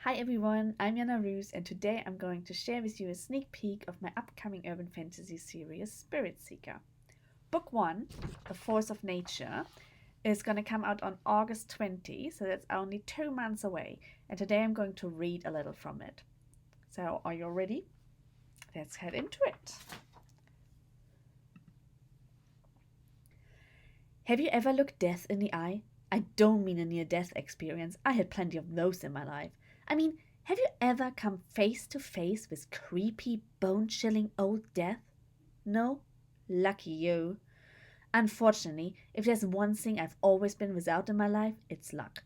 Hi everyone, I'm Janna Ruth, and today I'm going to share with you a sneak peek of my upcoming urban fantasy series, Spirit Seeker. Book 1, The Force of Nature, is going to come out on August 20, so that's only 2 months away, and today I'm going to read a little from it. So, are you ready? Let's head into it. Have you ever looked death in the eye? I don't mean a near death experience, I had plenty of those in my life. I mean, have you ever come face to face with creepy, bone chilling old death? No? Lucky you. Unfortunately, if there's one thing I've always been without in my life, it's luck.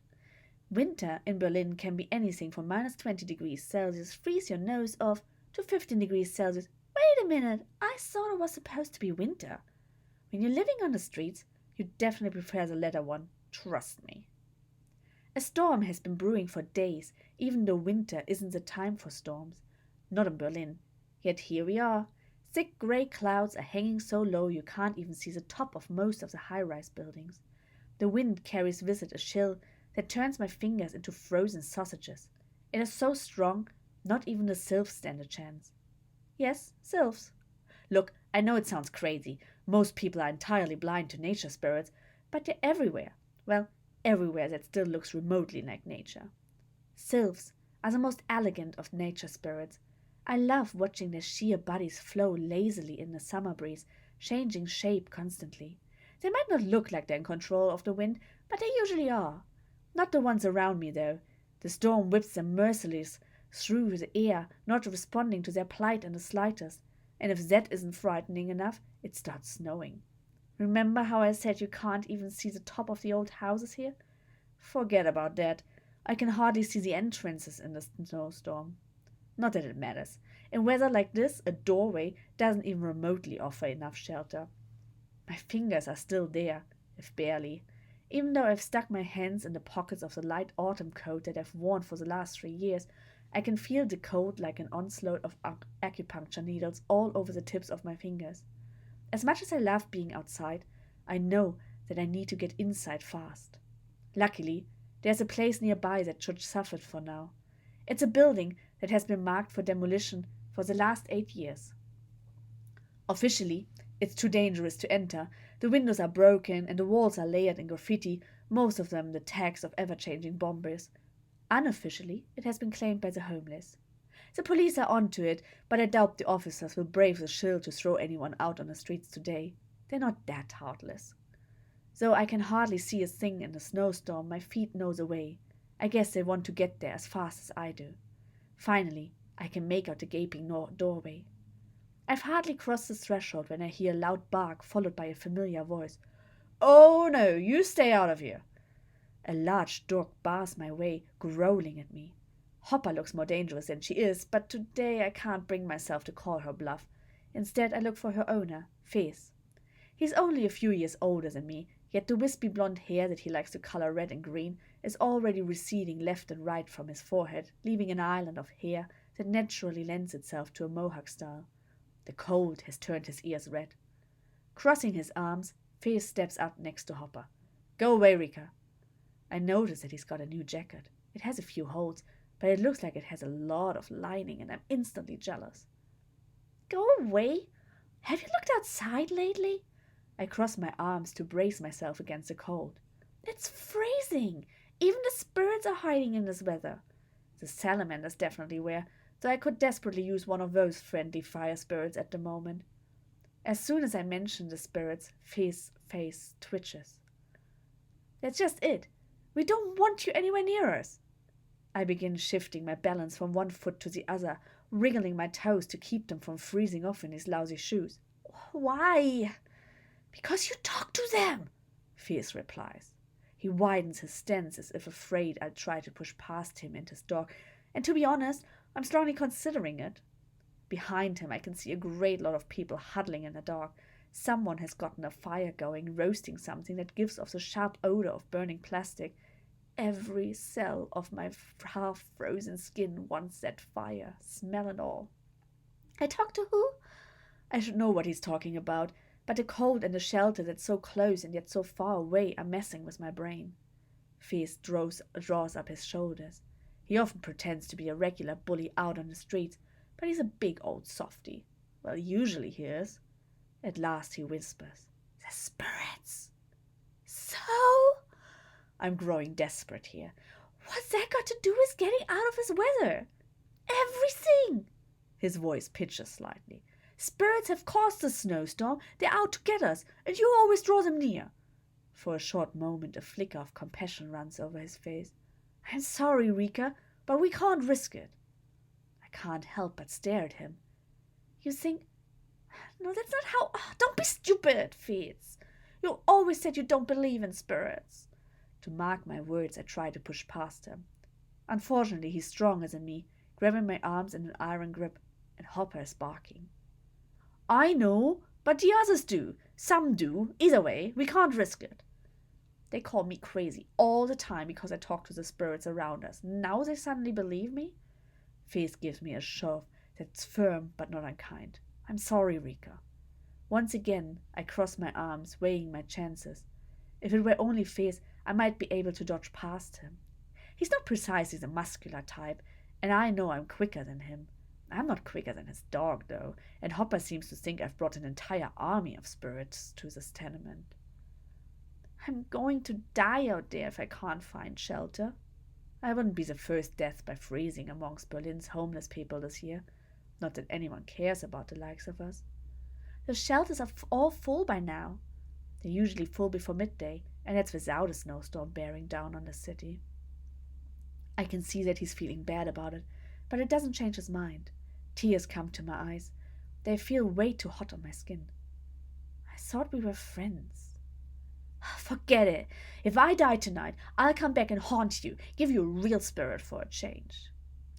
Winter in Berlin can be anything from minus 20 degrees Celsius, freeze your nose off, to 15 degrees Celsius. Wait a minute, I thought it was supposed to be winter. When you're living on the streets, you definitely prefer the latter one, trust me. A storm has been brewing for days, even though winter isn't the time for storms. Not in Berlin. Yet here we are. Thick grey clouds are hanging so low you can't even see the top of most of the high-rise buildings. The wind carries with it a chill that turns my fingers into frozen sausages. It is so strong, not even the sylphs stand a chance. Yes, sylphs. Look, I know it sounds crazy. Most people are entirely blind to nature spirits, but they're everywhere. Well, everywhere that still looks remotely like nature. Sylphs are the most elegant of nature spirits. I love watching their sheer bodies flow lazily in the summer breeze, changing shape constantly. They might not look like they're in control of the wind, but they usually are. Not the ones around me, though. The storm whips them merciless through the air, not responding to their plight in the slightest. And if that isn't frightening enough, it starts snowing. Remember how I said you can't even see the top of the old houses here? Forget about that. I can hardly see the entrances in the snowstorm. Not that it matters. In weather like this, a doorway doesn't even remotely offer enough shelter. My fingers are still there, if barely. Even though I've stuck my hands in the pockets of the light autumn coat that I've worn for the last 3 years, I can feel the cold like an onslaught of acupuncture needles all over the tips of my fingers. As much as I love being outside, I know that I need to get inside fast. Luckily, there's a place nearby that should suffer for now. It's a building that has been marked for demolition for the last 8 years. Officially, it's too dangerous to enter. The windows are broken and the walls are layered in graffiti, most of them the tags of ever-changing bombers. Unofficially, it has been claimed by the homeless. The police are onto it, but I doubt the officers will brave the chill to throw anyone out on the streets today. They're not that heartless. Though I can hardly see a thing in the snowstorm, my feet know the way. I guess they want to get there as fast as I do. Finally, I can make out the gaping doorway. I've hardly crossed the threshold when I hear a loud bark followed by a familiar voice. "Oh no, you stay out of here!" A large dog bars my way, growling at me. Hopper looks more dangerous than she is, but today I can't bring myself to call her bluff. Instead, I look for her owner, Fez. He's only a few years older than me, yet the wispy blonde hair that he likes to color red and green is already receding left and right from his forehead, leaving an island of hair that naturally lends itself to a mohawk style. The cold has turned his ears red. Crossing his arms, Fez steps up next to Hopper. "Go away, Rika." I notice that he's got a new jacket. It has a few holes, but it looks like it has a lot of lining, and I'm instantly jealous. "Go away? Have you looked outside lately?" I cross my arms to brace myself against the cold. "It's freezing! Even the spirits are hiding in this weather." The salamanders definitely were, though I could desperately use one of those friendly fire spirits at the moment. As soon as I mention the spirits, Fez's face twitches. "That's just it. We don't want you anywhere near us." I begin shifting my balance from one foot to the other, wriggling my toes to keep them from freezing off in these lousy shoes. "Why?" "Because you talk to them," Fierce replies. He widens his stance as if afraid I'll try to push past him and his dog, and to be honest, I'm strongly considering it. Behind him I can see a great lot of people huddling in the dark. Someone has gotten a fire going, roasting something that gives off the sharp odor of burning plastic. Every cell of my half-frozen skin wants that fire, smell and all. "I talk to who?" I should know what he's talking about, but the cold and the shelter that's so close and yet so far away are messing with my brain. Fierce draws up his shoulders. He often pretends to be a regular bully out on the streets, but he's a big old softy. Well, usually he is. At last he whispers, "The spirits." So? I'm growing desperate here. What's that got to do with getting out of his weather? Everything! His voice pitches slightly. Spirits have caused the snowstorm. They're out to get us, and you always draw them near. For a short moment, a flicker of compassion runs over his face. I'm sorry, Rika, but we can't risk it. I can't help but stare at him. You think... No, that's not how... Oh, don't be stupid, Fitz. You always said you don't believe in spirits. To mark my words, I try to push past him. Unfortunately, he's stronger than me, grabbing my arms in an iron grip, and Hopper is barking. I know, but the others do. Some do. Either way, we can't risk it. They call me crazy all the time because I talk to the spirits around us. Now they suddenly believe me? Faith gives me a shove that's firm but not unkind. I'm sorry, Rika. Once again, I cross my arms, weighing my chances. If it were only Faith, I might be able to dodge past him. He's not precisely the muscular type, and I know I'm quicker than him. I'm not quicker than his dog, though, and Hopper seems to think I've brought an entire army of spirits to this tenement. I'm going to die out there if I can't find shelter. I wouldn't be the first death by freezing amongst Berlin's homeless people this year. Not that anyone cares about the likes of us. The shelters are all full by now. They're usually full before midday, and that's without a snowstorm bearing down on the city. I can see that he's feeling bad about it, but it doesn't change his mind. Tears come to my eyes. They feel way too hot on my skin. I thought we were friends. Forget it. If I die tonight, I'll come back and haunt you, give you a real spirit for a change.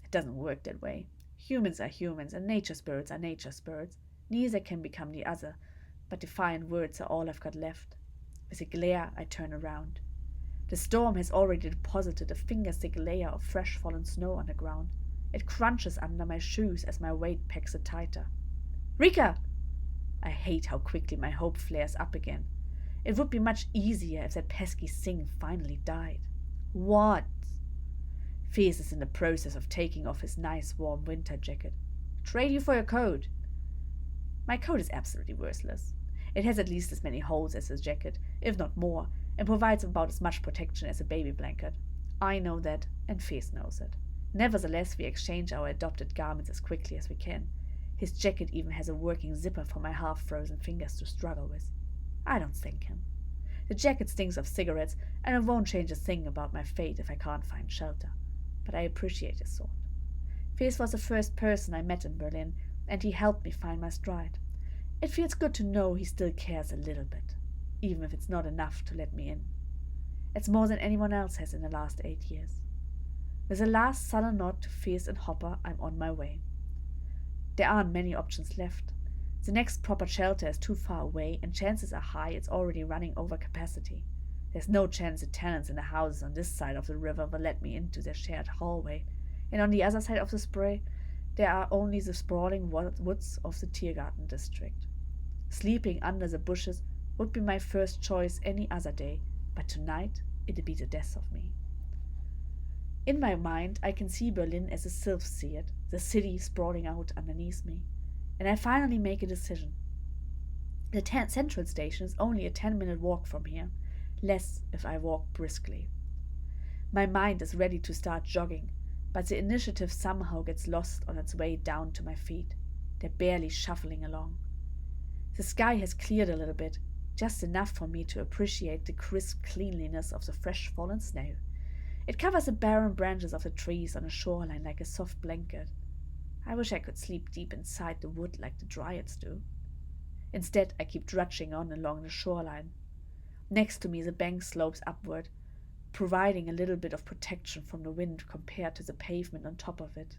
It doesn't work that way. Humans are humans, and nature spirits are nature spirits. Neither can become the other, but defiant words are all I've got left. With a glare, I turn around. The storm has already deposited a finger-thick layer of fresh fallen snow on the ground. It crunches under my shoes as my weight packs it tighter. Rika! I hate how quickly my hope flares up again. It would be much easier if that pesky thing finally died. What? Fierce is in the process of taking off his nice warm winter jacket. Trade you for your coat. My coat is absolutely worthless. It has at least as many holes as his jacket, if not more, and provides about as much protection as a baby blanket. I know that, and Fierce knows it. Nevertheless, we exchange our adopted garments as quickly as we can. His jacket even has a working zipper for my half-frozen fingers to struggle with. I don't thank him. The jacket stinks of cigarettes, and it won't change a thing about my fate if I can't find shelter. But I appreciate his thought. Fierce was the first person I met in Berlin, and he helped me find my stride. It feels good to know he still cares a little bit, even if it's not enough to let me in. It's more than anyone else has in the last 8 years. With a last sullen nod to Fierce and Hopper, I'm on my way. There aren't many options left. The next proper shelter is too far away, and chances are high it's already running over capacity. There's no chance the tenants in the houses on this side of the river will let me into their shared hallway, and on the other side of the Spree, there are only the sprawling woods of the Tiergarten district. Sleeping under the bushes would be my first choice any other day, but tonight it'd be the death of me. In my mind, I can see Berlin as the sylphs see it, the city sprawling out underneath me. And I finally make a decision. The Central Station is only a 10-minute walk from here, less if I walk briskly. My mind is ready to start jogging, but the initiative somehow gets lost on its way down to my feet. They're barely shuffling along. The sky has cleared a little bit, just enough for me to appreciate the crisp cleanliness of the fresh fallen snow. It covers the barren branches of the trees on the shoreline like a soft blanket. I wish I could sleep deep inside the wood like the dryads do. Instead, I keep drudging on along the shoreline. Next to me, the bank slopes upward, providing a little bit of protection from the wind compared to the pavement on top of it.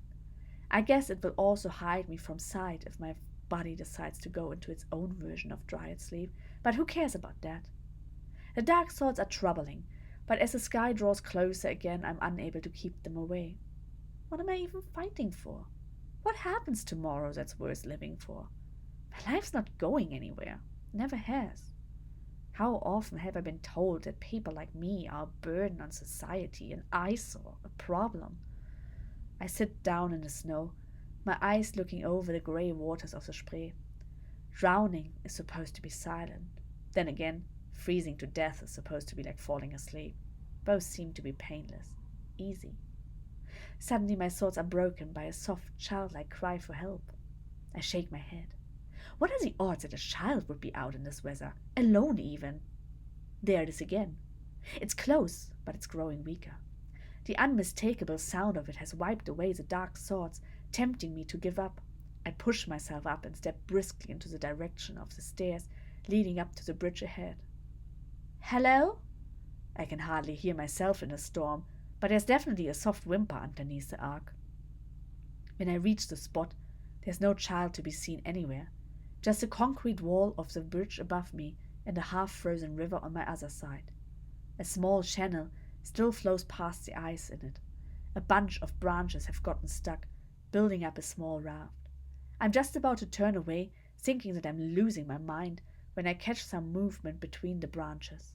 I guess it will also hide me from sight if my body decides to go into its own version of dryad sleep, but who cares about that? The dark thoughts are troubling, but as the sky draws closer again, I'm unable to keep them away. What am I even fighting for? What happens tomorrow that's worth living for? My life's not going anywhere. Never has. How often have I been told that people like me are a burden on society, an eyesore, a problem? I sit down in the snow, my eyes looking over the grey waters of the Spree. Drowning is supposed to be silent. Then again, freezing to death is supposed to be like falling asleep. Both seem to be painless, easy. Suddenly my thoughts are broken by a soft, childlike cry for help. I shake my head. What are the odds that a child would be out in this weather, alone even? There it is again. It's close, but it's growing weaker. The unmistakable sound of it has wiped away the dark thoughts, tempting me to give up. I push myself up and step briskly into the direction of the stairs leading up to the bridge ahead. Hello? I can hardly hear myself in the storm, but there's definitely a soft whimper underneath the arc. When I reach the spot, there's no child to be seen anywhere, just the concrete wall of the bridge above me and a half-frozen river on my other side. A small channel still flows past the ice in it. A bunch of branches have gotten stuck, building up a small raft. I'm just about to turn away, thinking that I'm losing my mind, when I catch some movement between the branches.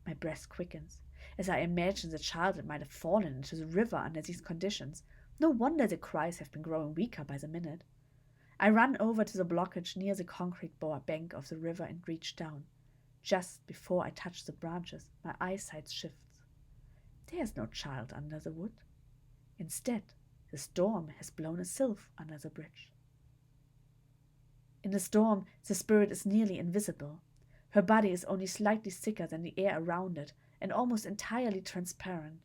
My breath quickens, as I imagine the child that might have fallen into the river under these conditions. No wonder the cries have been growing weaker by the minute. I run over to the blockage near the concrete bank of the river and reach down. Just before I touch the branches, my eyesight shifts. There is no child under the wood. Instead, the storm has blown a sylph under the bridge. In the storm, the spirit is nearly invisible. Her body is only slightly thicker than the air around it and almost entirely transparent.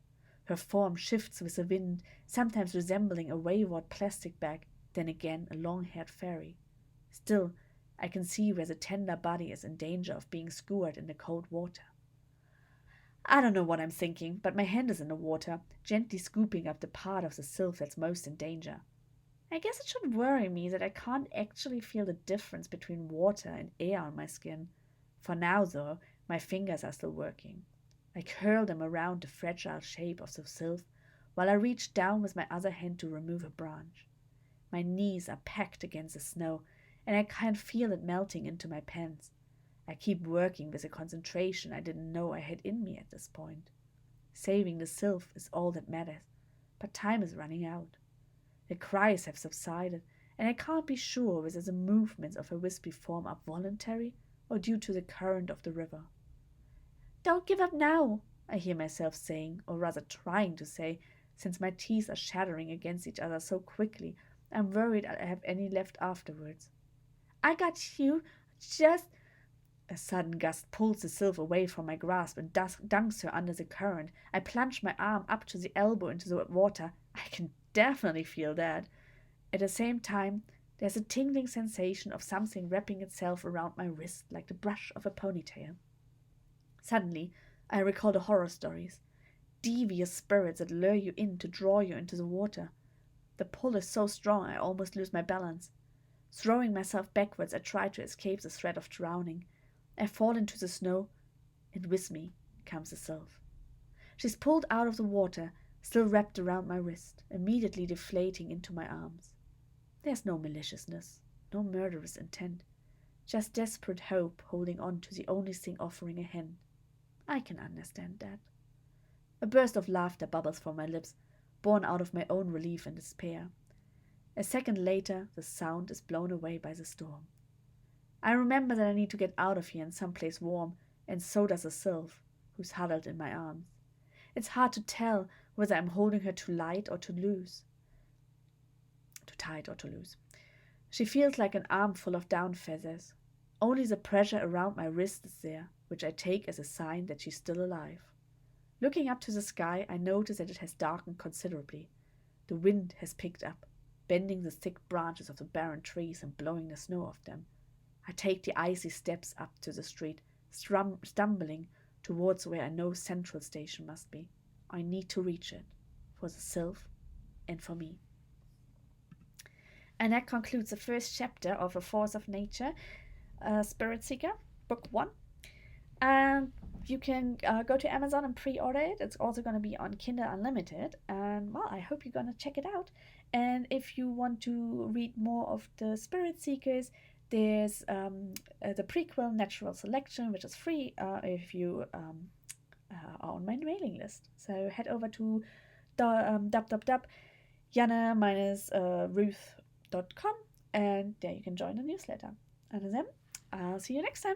Her form shifts with the wind, sometimes resembling a wayward plastic bag, then again a long-haired fairy. Still, I can see where the tender body is in danger of being skewered in the cold water. I don't know what I'm thinking, but my hand is in the water, gently scooping up the part of the sylph that's most in danger. I guess it should worry me that I can't actually feel the difference between water and air on my skin. For now, though, my fingers are still working. I curl them around the fragile shape of the sylph, while I reach down with my other hand to remove a branch. My knees are packed against the snow, and I can feel it melting into my pants. I keep working with a concentration I didn't know I had in me at this point. Saving the sylph is all that matters, but time is running out. The cries have subsided, and I can't be sure whether the movements of her wispy form are voluntary or due to the current of the river. Don't give up now, I hear myself saying, or rather trying to say, since my teeth are shattering against each other so quickly, I'm worried I have any left afterwards. I got you, just... A sudden gust pulls the sylph away from my grasp and dunks her under the current. I plunge my arm up to the elbow into the water. I can definitely feel that. At the same time, there's a tingling sensation of something wrapping itself around my wrist like the brush of a ponytail. Suddenly, I recall the horror stories. Devious spirits that lure you in to draw you into the water. The pull is so strong I almost lose my balance. Throwing myself backwards, I try to escape the threat of drowning. I fall into the snow, and with me comes the sylph. She's pulled out of the water, still wrapped around my wrist, immediately deflating into my arms. There's no maliciousness, no murderous intent, just desperate hope holding on to the only thing offering a hand. I can understand that. A burst of laughter bubbles from my lips, born out of my own relief and despair. A second later, the sound is blown away by the storm. I remember that I need to get out of here in some place warm, and so does the sylph, who's huddled in my arms. It's hard to tell whether I'm holding her too light or too loose. Too tight or too loose. She feels like an armful of down feathers. Only the pressure around my wrist is there, which I take as a sign that she's still alive. Looking up to the sky, I notice that it has darkened considerably. The wind has picked up, bending the thick branches of the barren trees and blowing the snow off them. I take the icy steps up to the street, stumbling towards where I know Central Station must be. I need to reach it, for the sylph and for me. And that concludes the first chapter of A Force of Nature, Spirit Seeker, Book 1. You can go to Amazon and pre-order it. It's also going to be on Kindle Unlimited. And, well, I hope you're going to check it out. And if you want to read more of the Spirit Seekers, there's the prequel Natural Selection, which is free if you are on my mailing list. So head over to Janna-Ruth.com, and there you can join the newsletter. And then I'll see you next time.